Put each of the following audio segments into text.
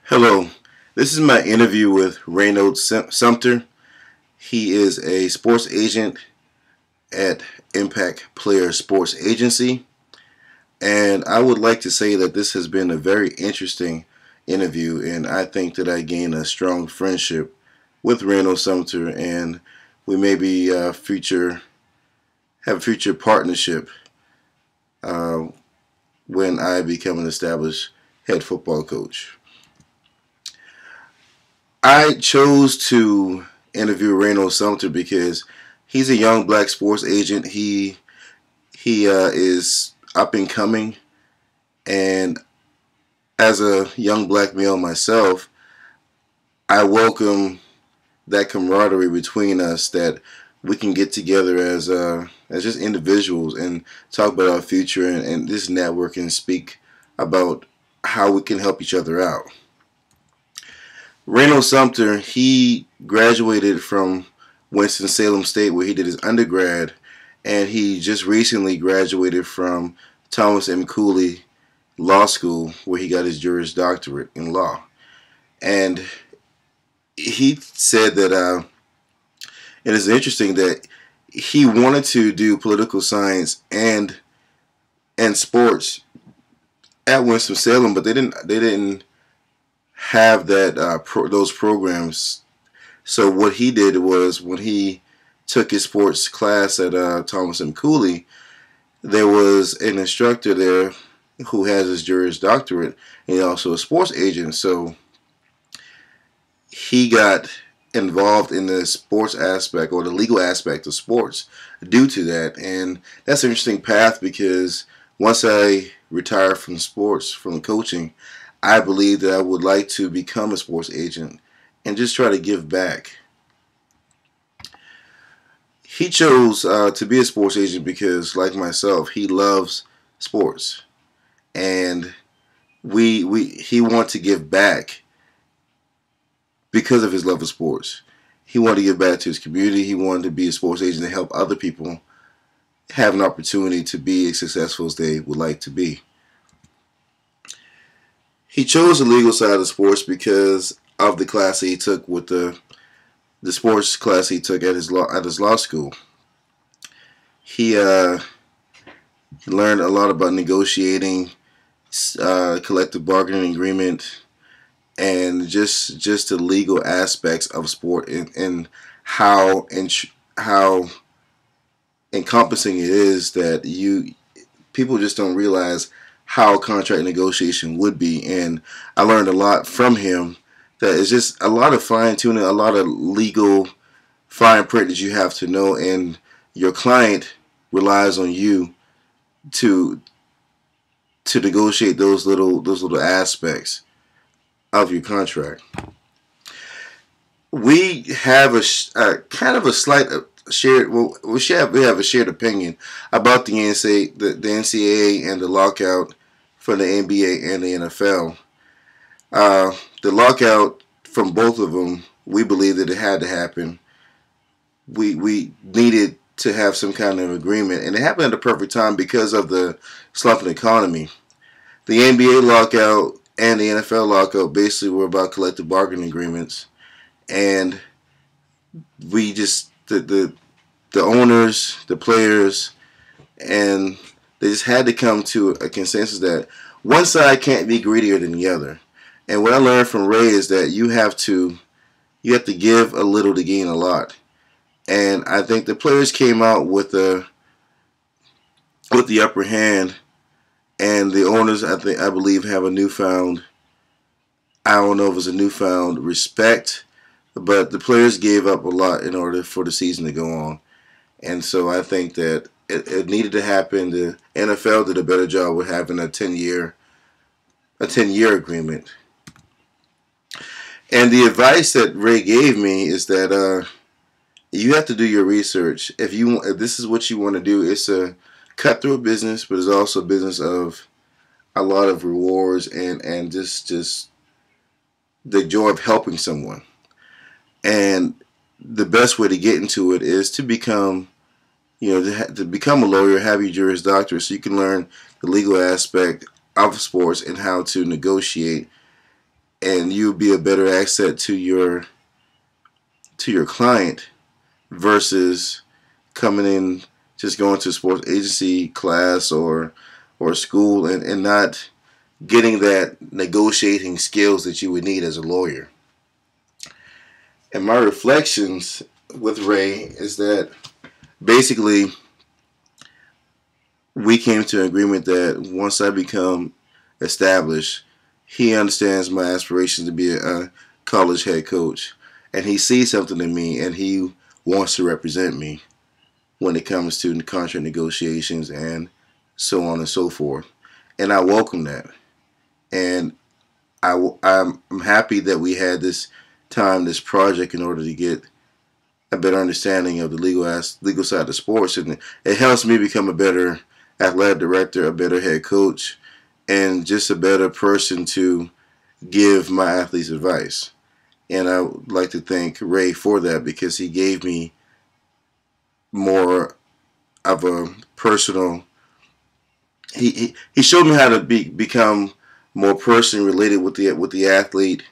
Hello, this is my interview with Reynolds Sumter. He is a sports agent at Impact Player Sports Agency, and I would like to say that this has been a very interesting interview, and I think that I gained a strong friendship with Reynolds Sumter, and we may be future have a future partnership uh, when I become an established head football coach. I chose to interview Reynolds Sumter because he's a young black sports agent. He is up and coming, and as a young black male myself, I welcome that camaraderie between us that we can get together as just individuals and talk about our future and this network and speak about how we can help each other out. Reynolds Sumter, he graduated from Winston-Salem State where he did his undergrad, and he just recently graduated from Thomas M. Cooley Law School where he got his Juris Doctorate in law. And he said that, and it's interesting that he wanted to do political science and sports at Winston-Salem, but they didn't have those programs. So what he did was when he took his sports class at Thomas M. Cooley, there was an instructor there who has his Juris Doctorate and also a sports agent. So he got involved in the sports aspect or the legal aspect of sports due to that. And that's an interesting path because once I retire from sports, from coaching, I believe that I would like to become a sports agent and just try to give back. He chose to be a sports agent because, like myself, he loves sports, and he wanted to give back because of his love of sports. He wanted to give back to his community. He wanted to be a sports agent to help other people have an opportunity to be as successful as they would like to be. He chose the legal side of sports because of the class he took with the sports class he took at his law school. He learned a lot about negotiating, collective bargaining agreement, and just the legal aspects of sport and how encompassing it is that people just don't realize how contract negotiation would be. And I learned a lot from him that it's just a lot of fine tuning, a lot of legal fine print that you have to know, and your client relies on you to negotiate those little aspects of your contract. We have a kind of a slight shared. Well, we have a shared opinion about the NCAA and the lockout for the NBA and the NFL. The lockout from both of them, we believe that it had to happen. We needed to have some kind of agreement, and it happened at the perfect time because of the slumping economy. The NBA lockout and the NFL lockout basically were about collective bargaining agreements, and we just the owners, the players, and they just had to come to a consensus that one side can't be greedier than the other. And what I learned from Ray is that you have to give a little to gain a lot. And I think the players came out with the upper hand, and the owners, I believe, have a newfound, I don't know if it's a newfound respect, but the players gave up a lot in order for the season to go on. And so I think that it needed to happen. The NFL did a better job with having a 10-year agreement. And the advice that Ray gave me is that you have to do your research. If this is what you want to do, it's a cutthroat business, but it's also a business of a lot of rewards and just the joy of helping someone. And the best way to get into it is to become, to become a lawyer, have your Juris Doctorate, so you can learn the legal aspect of sports and how to negotiate and you'll be a better asset to your client versus coming in just going to a sports agency class or school and not getting that negotiating skills that you would need as a lawyer. And my reflections with Ray is that basically we came to an agreement that once I become established, he understands my aspirations to be a college head coach, and he sees something in me, and he wants to represent me when it comes to contract negotiations and so on and so forth. And I welcome that. And I'm happy that we had this time, this project, in order to get a better understanding of the legal side of sports, and it helps me become a better athletic director, a better head coach, and just a better person to give my athletes advice. And I would like to thank Ray for that because he gave me more of a personal. He showed me how to become more personally related with the athlete,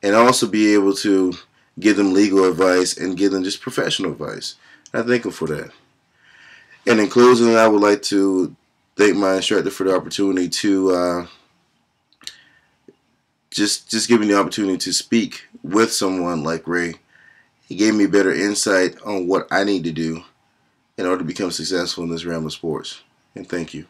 and also be able to give them legal advice and give them just professional advice. I thank him for that. And in closing, I would like to thank my instructor for the opportunity to just give me the opportunity to speak with someone like Ray. He gave me better insight on what I need to do in order to become successful in this realm of sports. And thank you.